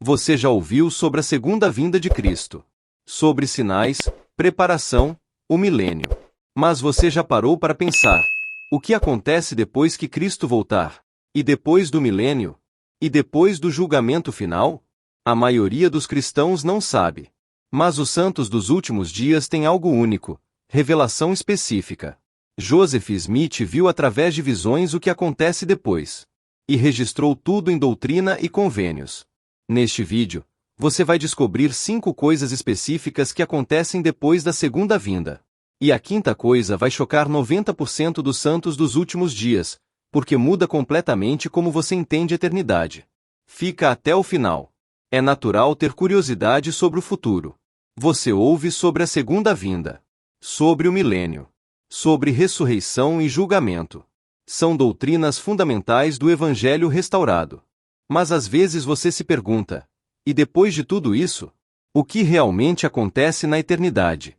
Você já ouviu sobre a segunda vinda de Cristo? Sobre sinais, preparação, o milênio. Mas você já parou para pensar: o que acontece depois que Cristo voltar? E depois do milênio? E depois do julgamento final? A maioria dos cristãos não sabe. Mas os santos dos últimos dias têm algo único: revelação específica. Joseph Smith viu através de visões o que acontece depois. E registrou tudo em Doutrina e Convênios. Neste vídeo, você vai descobrir 5 coisas específicas que acontecem depois da segunda vinda. E a quinta coisa vai chocar 90% dos santos dos últimos dias, porque muda completamente como você entende a eternidade. Fica até o final. É natural ter curiosidade sobre o futuro. Você ouve sobre a segunda vinda, sobre o milênio, sobre ressurreição e julgamento. São doutrinas fundamentais do Evangelho restaurado. Mas às vezes você se pergunta: e depois de tudo isso? O que realmente acontece na eternidade?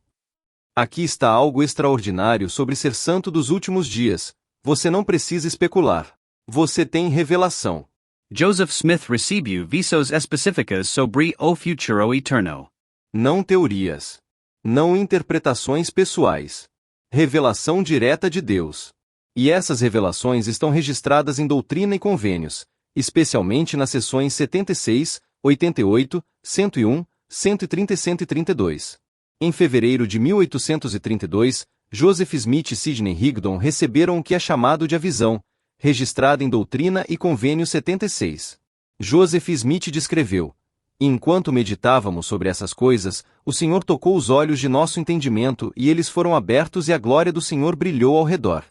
Aqui está algo extraordinário sobre ser santo dos últimos dias. Você não precisa especular. Você tem revelação. Joseph Smith recebeu visões específicas sobre o futuro eterno. Não teorias. Não interpretações pessoais. Revelação direta de Deus. E essas revelações estão registradas em Doutrina e Convênios, especialmente nas seções 76, 88, 101, 130 e 132. Em fevereiro de 1832, Joseph Smith e Sidney Rigdon receberam o que é chamado de a visão, registrada em Doutrina e Convênios 76. Joseph Smith descreveu: enquanto meditávamos sobre essas coisas, o Senhor tocou os olhos de nosso entendimento e eles foram abertos e a glória do Senhor brilhou ao redor.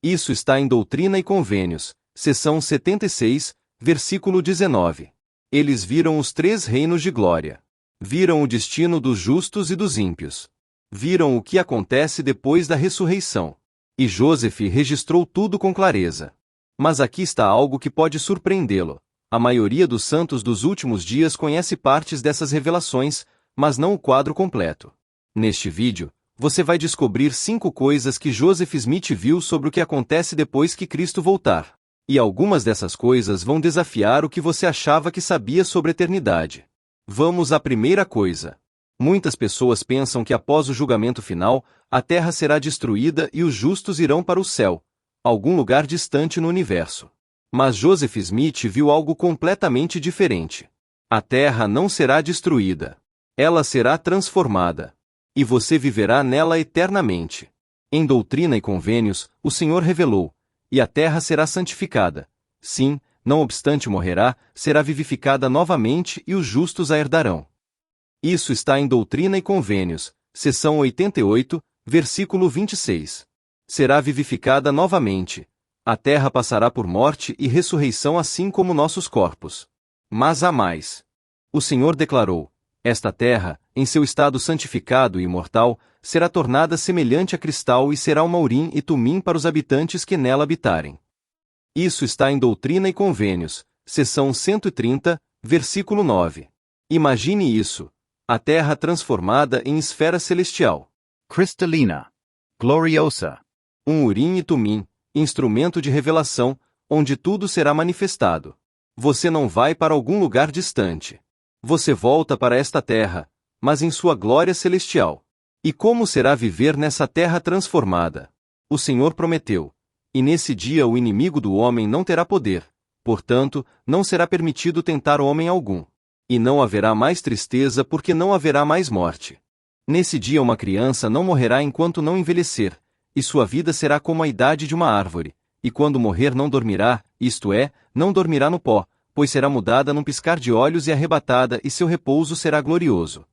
Isso está em Doutrina e Convênios, seção 76, versículo 19. Eles viram os 3 reinos de glória. Viram o destino dos justos e dos ímpios. Viram o que acontece depois da ressurreição. E Joseph registrou tudo com clareza. Mas aqui está algo que pode surpreendê-lo. A maioria dos santos dos últimos dias conhece partes dessas revelações, mas não o quadro completo. Neste vídeo, você vai descobrir 5 coisas que Joseph Smith viu sobre o que acontece depois que Cristo voltar. E algumas dessas coisas vão desafiar o que você achava que sabia sobre a eternidade. Vamos à primeira coisa. Muitas pessoas pensam que após o julgamento final, a terra será destruída e os justos irão para o céu, algum lugar distante no universo. Mas Joseph Smith viu algo completamente diferente. A terra não será destruída. Ela será transformada. E você viverá nela eternamente. Em Doutrina e Convênios, o Senhor revelou: e a terra será santificada. Sim, não obstante morrerá, será vivificada novamente e os justos a herdarão. Isso está em Doutrina e Convênios, seção 88, versículo 26. Será vivificada novamente. A terra passará por morte e ressurreição assim como nossos corpos. Mas há mais. O Senhor declarou: esta terra, em seu estado santificado e imortal, será tornada semelhante a cristal e será uma Urim e Tumim para os habitantes que nela habitarem. Isso está em Doutrina e Convênios, seção 130, versículo 9. Imagine isso: a terra transformada em esfera celestial. Cristalina. Gloriosa. Um Urim e Tumim, instrumento de revelação, onde tudo será manifestado. Você não vai para algum lugar distante. Você volta para esta terra, mas em sua glória celestial. E como será viver nessa terra transformada? O Senhor prometeu: e nesse dia o inimigo do homem não terá poder, portanto, não será permitido tentar homem algum. E não haverá mais tristeza porque não haverá mais morte. Nesse dia uma criança não morrerá enquanto não envelhecer, e sua vida será como a idade de uma árvore, e quando morrer não dormirá, isto é, não dormirá no pó, pois será mudada num piscar de olhos e arrebatada e seu repouso será glorioso.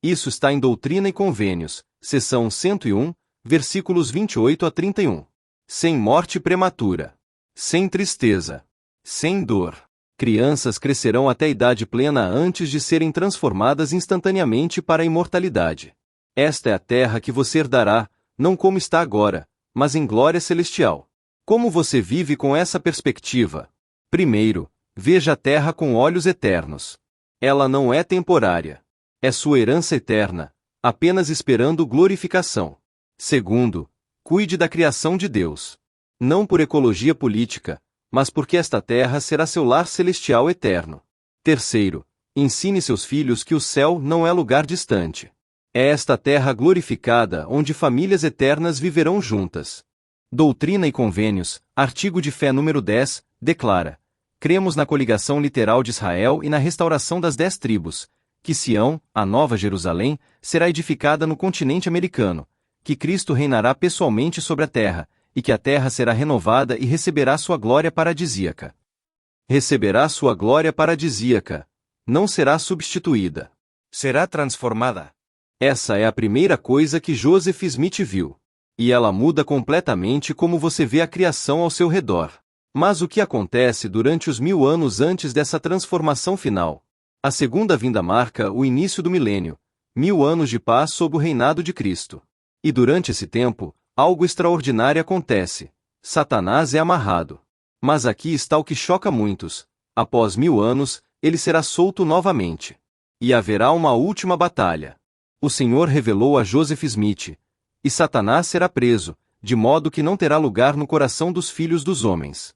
Isso está em Doutrina e Convênios, seção 101, versículos 28 a 31. Sem morte prematura. Sem tristeza. Sem dor. Crianças crescerão até a idade plena antes de serem transformadas instantaneamente para a imortalidade. Esta é a terra que você herdará, não como está agora, mas em glória celestial. Como você vive com essa perspectiva? Primeiro, veja a terra com olhos eternos. Ela não é temporária. É sua herança eterna, apenas esperando glorificação. Segundo, cuide da criação de Deus. Não por ecologia política, mas porque esta terra será seu lar celestial eterno. Terceiro, Ensine seus filhos que o céu não é lugar distante. É esta terra glorificada onde famílias eternas viverão juntas. Doutrina e Convênios, artigo de fé número 10, declara: cremos na coligação literal de Israel e na restauração das 10 tribos, que Sião, a Nova Jerusalém, será edificada no continente americano, que Cristo reinará pessoalmente sobre a terra, e que a terra será renovada e receberá sua glória paradisíaca. Receberá sua glória paradisíaca. Não será substituída. Será transformada. Essa é a primeira coisa que Joseph Smith viu. E ela muda completamente como você vê a criação ao seu redor. Mas o que acontece durante os 1000 anos antes dessa transformação final? A segunda vinda marca o início do milênio, 1000 anos de paz sob o reinado de Cristo. E durante esse tempo, algo extraordinário acontece. Satanás é amarrado. Mas aqui está o que choca muitos. Após 1000 anos, ele será solto novamente. E haverá uma última batalha. O Senhor revelou a Joseph Smith. E Satanás será preso, de modo que não terá lugar no coração dos filhos dos homens.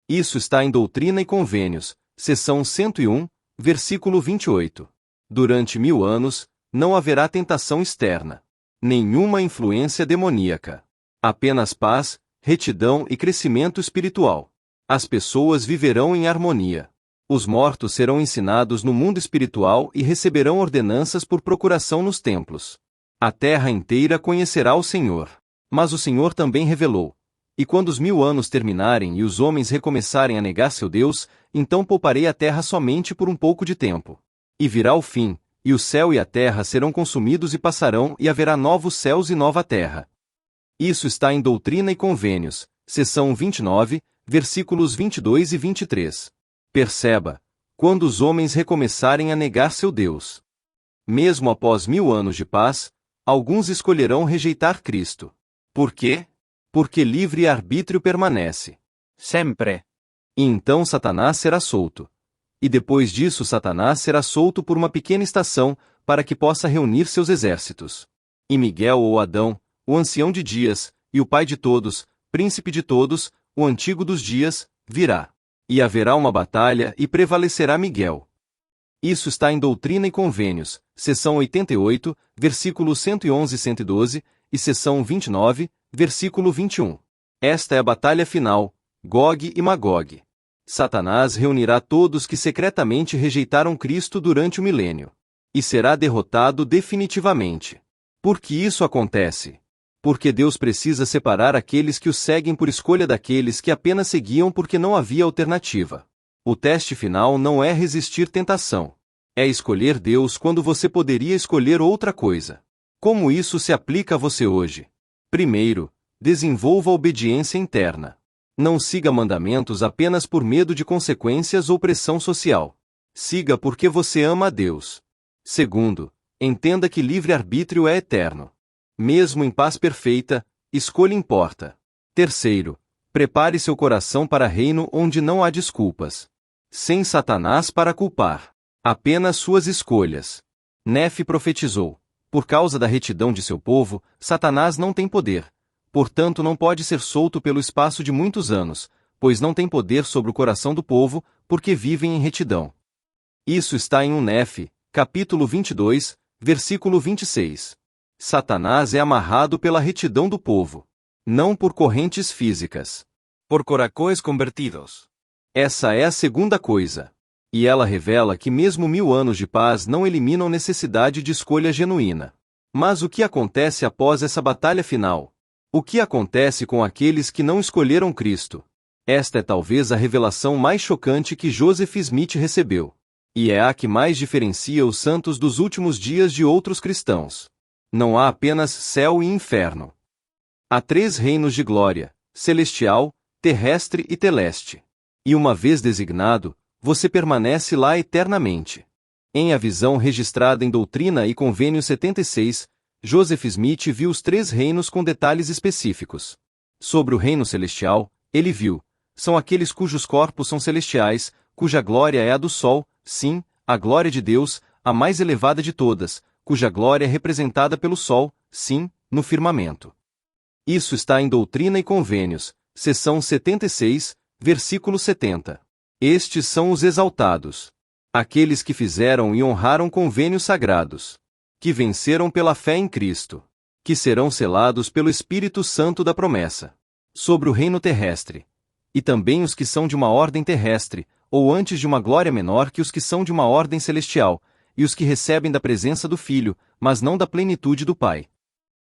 Isso está em Doutrina e Convênios, seção 101, versículo 28. Durante 1000 anos, não haverá tentação externa. Nenhuma influência demoníaca. Apenas paz, retidão e crescimento espiritual. As pessoas viverão em harmonia. Os mortos serão ensinados no mundo espiritual e receberão ordenanças por procuração nos templos. A terra inteira conhecerá o Senhor. Mas o Senhor também revelou: e quando os 1000 anos terminarem e os homens recomeçarem a negar seu Deus, então pouparei a terra somente por um pouco de tempo. E virá o fim, e o céu e a terra serão consumidos e passarão, e haverá novos céus e nova terra. Isso está em Doutrina e Convênios, seção 29, versículos 22 e 23. Perceba, quando os homens recomeçarem a negar seu Deus. Mesmo após 1000 anos de paz, alguns escolherão rejeitar Cristo. Por quê? Porque livre-arbítrio permanece. Sempre. E então Satanás será solto. E depois disso Satanás será solto por uma pequena estação, para que possa reunir seus exércitos. E Miguel ou Adão, o ancião de dias, e o pai de todos, príncipe de todos, o antigo dos dias, virá. E haverá uma batalha e prevalecerá Miguel. Isso está em Doutrina e Convênios, seção 88, versículos 111 e 112, e seção 29, versículo 21. Esta é a batalha final, Gog e Magog. Satanás reunirá todos que secretamente rejeitaram Cristo durante o milênio. E será derrotado definitivamente. Por que isso acontece? Porque Deus precisa separar aqueles que o seguem por escolha daqueles que apenas seguiam porque não havia alternativa. O teste final não é resistir tentação. É escolher Deus quando você poderia escolher outra coisa. Como isso se aplica a você hoje? Primeiro, desenvolva obediência interna. Não siga mandamentos apenas por medo de consequências ou pressão social. Siga porque você ama a Deus. Segundo, entenda que livre-arbítrio é eterno. Mesmo em paz perfeita, escolha importa. Terceiro, prepare seu coração para reino onde não há desculpas. Sem Satanás para culpar. Apenas suas escolhas. Nefe profetizou: por causa da retidão de seu povo, Satanás não tem poder. Portanto não pode ser solto pelo espaço de muitos anos, pois não tem poder sobre o coração do povo, porque vivem em retidão. Isso está em 1 Nefe, capítulo 22, versículo 26. Satanás é amarrado pela retidão do povo. Não por correntes físicas. Por coracoes convertidos. Essa é a segunda coisa. E ela revela que mesmo 1000 anos de paz não eliminam necessidade de escolha genuína. Mas o que acontece após essa batalha final? O que acontece com aqueles que não escolheram Cristo? Esta é talvez a revelação mais chocante que Joseph Smith recebeu. E é a que mais diferencia os santos dos últimos dias de outros cristãos. Não há apenas céu e inferno. Há 3 reinos de glória: celestial, terrestre e teleste. E uma vez designado, você permanece lá eternamente. Em A Visão registrada em Doutrina e Convênio 76, Joseph Smith viu os 3 reinos com detalhes específicos. Sobre o reino celestial, ele viu: são aqueles cujos corpos são celestiais, cuja glória é a do sol, sim, a glória de Deus, a mais elevada de todas, cuja glória é representada pelo sol, sim, no firmamento. Isso está em Doutrina e Convênios, seção 76, versículo 70. Estes são os exaltados. Aqueles que fizeram e honraram convênios sagrados. Que venceram pela fé em Cristo. Que serão selados pelo Espírito Santo da promessa. Sobre o reino terrestre. E também os que são de uma ordem terrestre, ou antes de uma glória menor que os que são de uma ordem celestial, e os que recebem da presença do Filho, mas não da plenitude do Pai.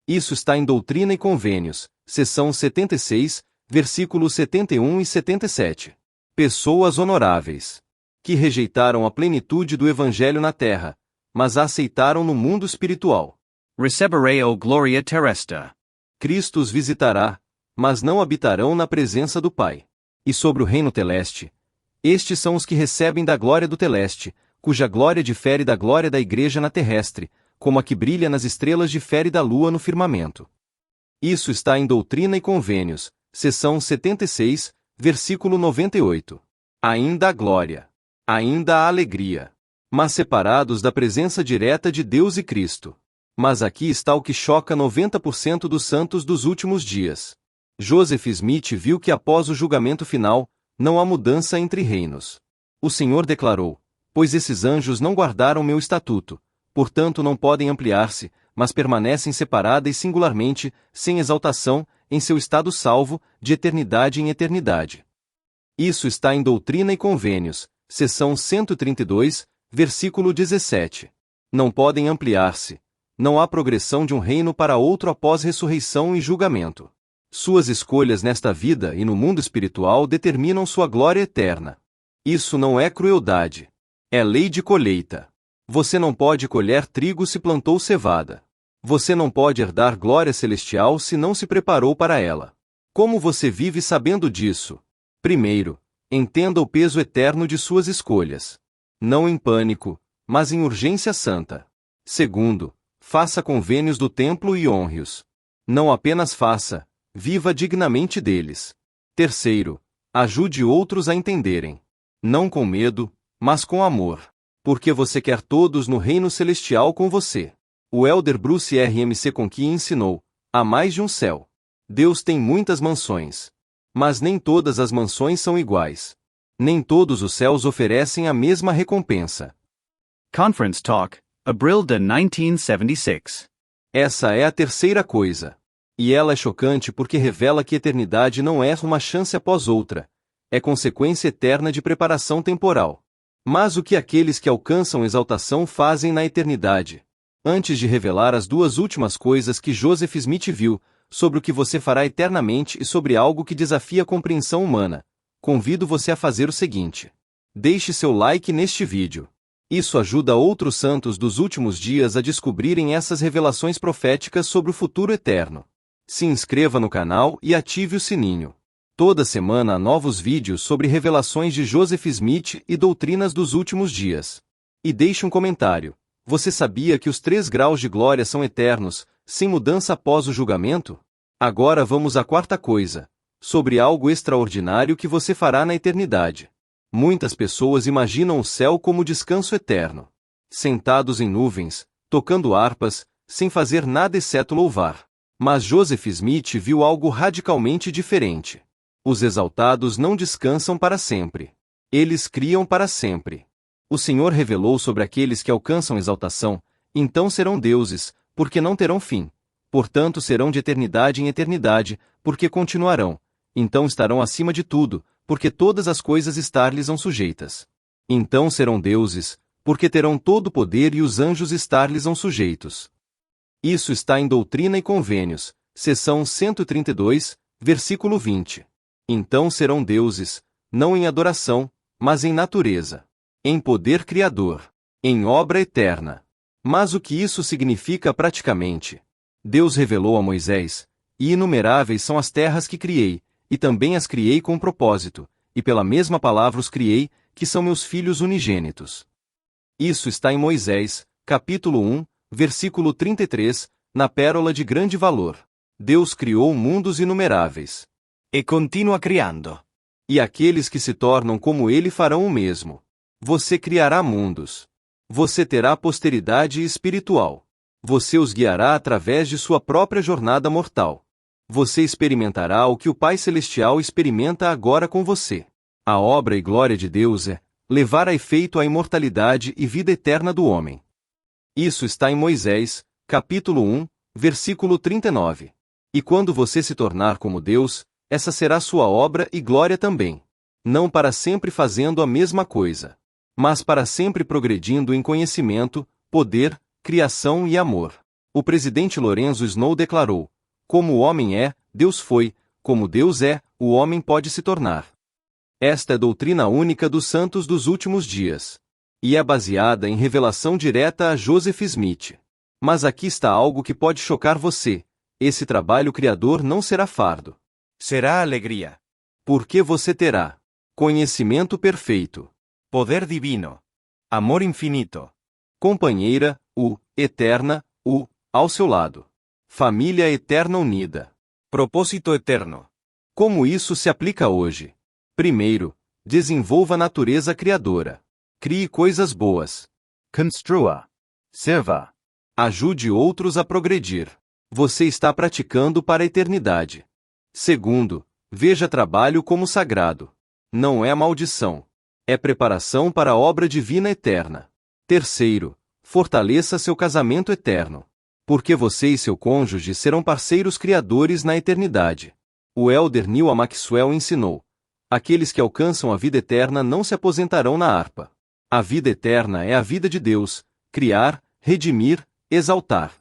Isso está em Doutrina e Convênios, seção 76, versículos 71 e 77. Pessoas honoráveis. Que rejeitaram a plenitude do Evangelho na terra, mas a aceitaram no mundo espiritual. Recebereo gloria terrestre. Cristo os visitará, mas não habitarão na presença do Pai. E sobre o reino teleste, estes são os que recebem da glória do teleste, cuja glória difere da glória da igreja na terrestre, como a que brilha nas estrelas difere da lua no firmamento. Isso está em Doutrina e Convênios, seção 76, versículo 98. Ainda a glória. Ainda a alegria. Mas separados da presença direta de Deus e Cristo. Mas aqui está o que choca 90% dos santos dos últimos dias. Joseph Smith viu que após o julgamento final, não há mudança entre reinos. O Senhor declarou: pois esses anjos não guardaram meu estatuto, portanto não podem ampliar-se, mas permanecem separadas e singularmente, sem exaltação, em seu estado salvo, de eternidade em eternidade. Isso está em Doutrina e Convênios, seção 132, versículo 17. Não podem ampliar-se. Não há progressão de um reino para outro após ressurreição e julgamento. Suas escolhas nesta vida e no mundo espiritual determinam sua glória eterna. Isso não é crueldade. É lei de colheita. Você não pode colher trigo se plantou cevada. Você não pode herdar glória celestial se não se preparou para ela. Como você vive sabendo disso? Primeiro, entenda o peso eterno de suas escolhas. Não em pânico, mas em urgência santa. Segundo, faça convênios do templo e honre-os. Não apenas faça, viva dignamente deles. Terceiro, ajude outros a entenderem. Não com medo, mas com amor. Porque você quer todos no reino celestial com você. O elder Bruce R. McConkie ensinou: há mais de um céu. Deus tem muitas mansões. Mas nem todas as mansões são iguais. Nem todos os céus oferecem a mesma recompensa. Conference Talk, Abril de 1976. Essa é a terceira coisa. E ela é chocante porque revela que eternidade não é uma chance após outra. É consequência eterna de preparação temporal. Mas o que aqueles que alcançam exaltação fazem na eternidade? Antes de revelar as duas últimas coisas que Joseph Smith viu, sobre o que você fará eternamente e sobre algo que desafia a compreensão humana, convido você a fazer o seguinte. Deixe seu like neste vídeo. Isso ajuda outros santos dos últimos dias a descobrirem essas revelações proféticas sobre o futuro eterno. Se inscreva no canal e ative o sininho. Toda semana há novos vídeos sobre revelações de Joseph Smith e doutrinas dos últimos dias. E deixe um comentário. Você sabia que os 3 graus de glória são eternos, sem mudança após o julgamento? Agora vamos à quarta coisa, sobre algo extraordinário que você fará na eternidade. Muitas pessoas imaginam o céu como descanso eterno. Sentados em nuvens, tocando harpas, sem fazer nada exceto louvar. Mas Joseph Smith viu algo radicalmente diferente. Os exaltados não descansam para sempre. Eles criam para sempre. O Senhor revelou sobre aqueles que alcançam exaltação: então serão deuses, porque não terão fim. Portanto serão de eternidade em eternidade, porque continuarão. Então estarão acima de tudo, porque todas as coisas estar-lhes-ão sujeitas. Então serão deuses, porque terão todo o poder e os anjos estar-lhes-ão sujeitos. Isso está em Doutrina e Convênios, seção 132, versículo 20. Então serão deuses, não em adoração, mas em natureza. Em poder criador. Em obra eterna. Mas o que isso significa praticamente? Deus revelou a Moisés: e inumeráveis são as terras que criei, e também as criei com propósito, e pela mesma palavra os criei, que são meus filhos unigênitos. Isso está em Moisés, capítulo 1, versículo 33, na pérola de grande valor. Deus criou mundos inumeráveis. E continua criando. E aqueles que se tornam como ele farão o mesmo. Você criará mundos. Você terá posteridade espiritual. Você os guiará através de sua própria jornada mortal. Você experimentará o que o Pai Celestial experimenta agora com você. A obra e glória de Deus é levar a efeito a imortalidade e vida eterna do homem. Isso está em Moisés, capítulo 1, versículo 39. E quando você se tornar como Deus, essa será sua obra e glória também. Não para sempre fazendo a mesma coisa, mas para sempre progredindo em conhecimento, poder, criação e amor. O presidente Lorenzo Snow declarou: como o homem é, Deus foi, como Deus é, o homem pode se tornar. Esta é a doutrina única dos santos dos últimos dias. E é baseada em revelação direta a Joseph Smith. Mas aqui está algo que pode chocar você. Esse trabalho criador não será fardo. Será alegria. Porque você terá conhecimento perfeito, Poder divino. Amor infinito. companheira, eterna, ao seu lado. Família eterna unida. Propósito eterno. Como isso se aplica hoje? Primeiro, desenvolva a natureza criadora. Crie coisas boas. Construa. Sirva. Ajude outros a progredir. Você está praticando para a eternidade. Segundo, veja trabalho como sagrado. Não é maldição. É preparação para a obra divina eterna. Terceiro, fortaleça seu casamento eterno. Porque você e seu cônjuge serão parceiros criadores na eternidade. O elder Neil Maxwell ensinou: aqueles que alcançam a vida eterna não se aposentarão na harpa. A vida eterna é a vida de Deus, criar, redimir, exaltar.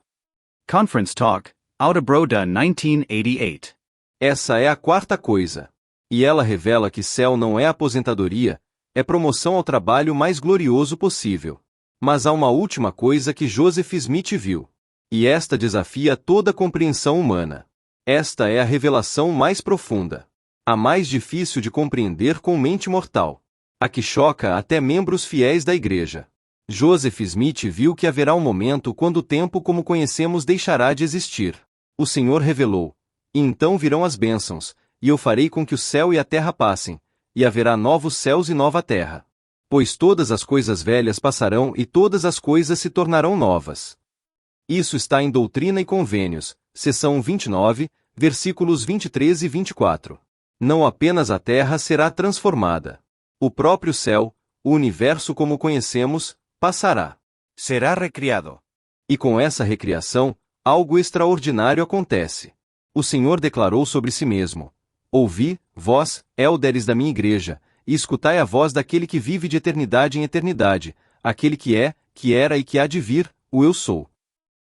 Conference Talk, Autobroda 1988. Essa é a quarta coisa. E ela revela que céu não é aposentadoria, é promoção ao trabalho mais glorioso possível. Mas há uma última coisa que Joseph Smith viu. E esta desafia toda a compreensão humana. Esta é a revelação mais profunda. A mais difícil de compreender com mente mortal. A que choca até membros fiéis da igreja. Joseph Smith viu que haverá um momento quando o tempo como conhecemos deixará de existir. O Senhor revelou: e então virão as bênçãos, e eu farei com que o céu e a terra passem, e haverá novos céus e nova terra. Pois todas as coisas velhas passarão e todas as coisas se tornarão novas. Isso está em Doutrina e Convênios, seção 29, versículos 23 e 24. Não apenas a terra será transformada. O próprio céu, o universo como conhecemos, passará. Será recriado. E com essa recriação, algo extraordinário acontece. O Senhor declarou sobre si mesmo: ouvi, vós, élderes da minha igreja, e escutai a voz daquele que vive de eternidade em eternidade, aquele que é, que era e que há de vir, o Eu Sou.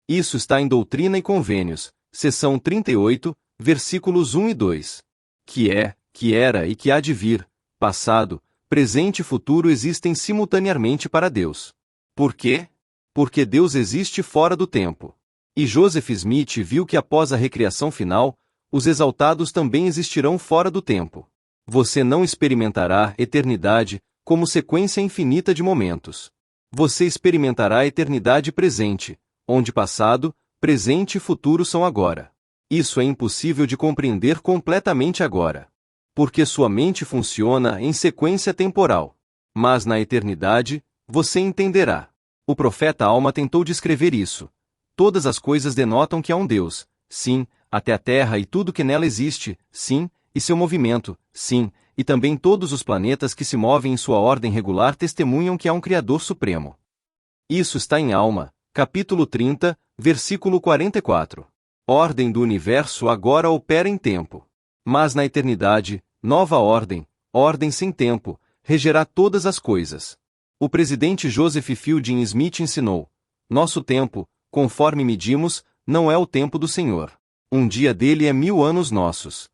Isso está em Doutrina e Convênios, seção 38, versículos 1 e 2. Que é, que era e que há de vir, passado, presente e futuro existem simultaneamente para Deus. Por quê? Porque Deus existe fora do tempo. E Joseph Smith viu que após a recriação final, os exaltados também existirão fora do tempo. Você não experimentará eternidade como sequência infinita de momentos. Você experimentará a eternidade presente, onde passado, presente e futuro são agora. Isso é impossível de compreender completamente agora. Porque sua mente funciona em sequência temporal. Mas na eternidade, você entenderá. O profeta Alma tentou descrever isso. Todas as coisas denotam que há um Deus, sim, até a terra e tudo que nela existe, sim, e seu movimento, sim, e também todos os planetas que se movem em sua ordem regular testemunham que há um Criador Supremo. Isso está em Alma, capítulo 30, versículo 44. Ordem do universo agora opera em tempo. Mas na eternidade, nova ordem, ordem sem tempo, regerá todas as coisas. O presidente Joseph Fielding Smith ensinou: nosso tempo, conforme medimos, não é o tempo do Senhor. Um dia dele é 1000 anos nossos.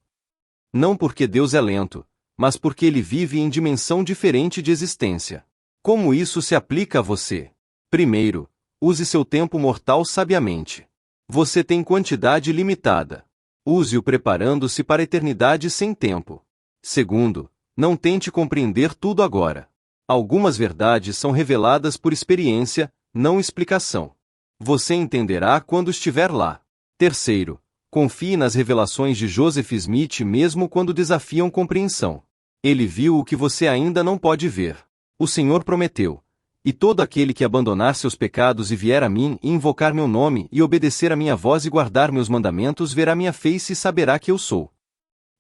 Não porque Deus é lento, mas porque ele vive em dimensão diferente de existência. Como isso se aplica a você? Primeiro, use seu tempo mortal sabiamente. Você tem quantidade limitada. Use-o preparando-se para a eternidade sem tempo. Segundo, não tente compreender tudo agora. Algumas verdades são reveladas por experiência, não explicação. Você entenderá quando estiver lá. Terceiro, confie nas revelações de Joseph Smith mesmo quando desafiam compreensão. Ele viu o que você ainda não pode ver. O Senhor prometeu: e todo aquele que abandonar seus pecados e vier a mim e invocar meu nome e obedecer a minha voz e guardar meus mandamentos verá minha face e saberá que eu sou.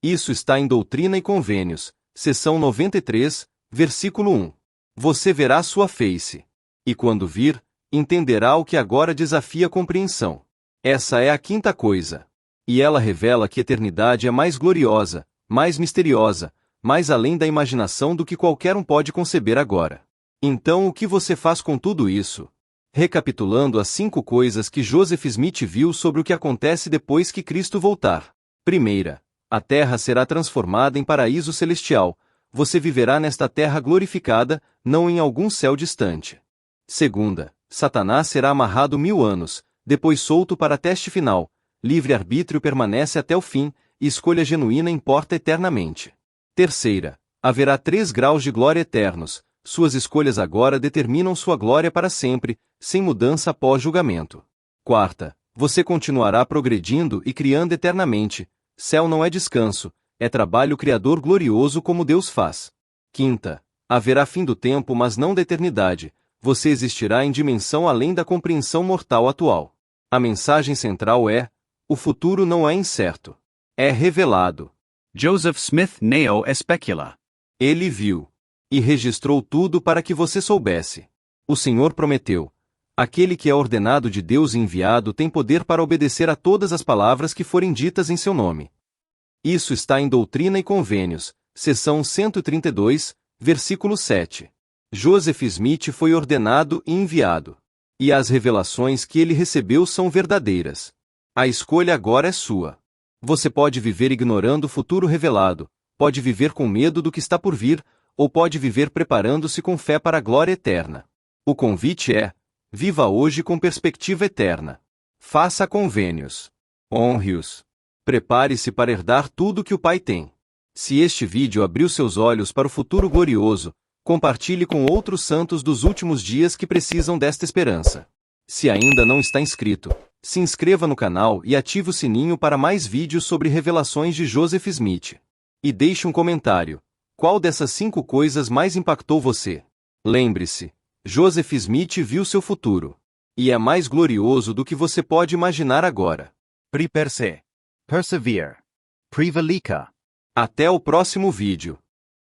Isso está em Doutrina e Convênios, seção 93, versículo 1. Você verá sua face. E quando vir, entenderá o que agora desafia a compreensão. Essa é a quinta coisa. E ela revela que a eternidade é mais gloriosa, mais misteriosa, mais além da imaginação do que qualquer um pode conceber agora. Então o que você faz com tudo isso? Recapitulando as 5 coisas que Joseph Smith viu sobre o que acontece depois que Cristo voltar. Primeira, a terra será transformada em paraíso celestial. Você viverá nesta terra glorificada, não em algum céu distante. Segunda, Satanás será amarrado 1000 anos, depois solto para teste final. Livre-arbítrio permanece até o fim, e escolha genuína importa eternamente. Terceira, haverá 3 graus de glória eternos. Suas escolhas agora determinam sua glória para sempre, sem mudança após julgamento. Quarta, você continuará progredindo e criando eternamente. Céu não é descanso, é trabalho criador glorioso como Deus faz. Quinta, haverá fim do tempo mas não da eternidade. Você existirá em dimensão além da compreensão mortal atual. A mensagem central é: o futuro não é incerto. É revelado. Joseph Smith neo specula. Ele viu. E registrou tudo para que você soubesse. O Senhor prometeu: aquele que é ordenado de Deus e enviado tem poder para obedecer a todas as palavras que forem ditas em seu nome. Isso está em Doutrina e Convênios, seção 132, versículo 7. Joseph Smith foi ordenado e enviado. E as revelações que ele recebeu são verdadeiras. A escolha agora é sua. Você pode viver ignorando o futuro revelado, pode viver com medo do que está por vir, ou pode viver preparando-se com fé para a glória eterna. O convite é: viva hoje com perspectiva eterna. Faça convênios. Honre-os. Prepare-se para herdar tudo que o Pai tem. Se este vídeo abriu seus olhos para o futuro glorioso, compartilhe com outros santos dos últimos dias que precisam desta esperança. Se ainda não está inscrito, se inscreva no canal e ative o sininho para mais vídeos sobre revelações de Joseph Smith. E deixe um comentário. Qual dessas 5 coisas mais impactou você? Lembre-se, Joseph Smith viu seu futuro. E é mais glorioso do que você pode imaginar agora. Preparse. Persevere. Prevalika. Até o próximo vídeo.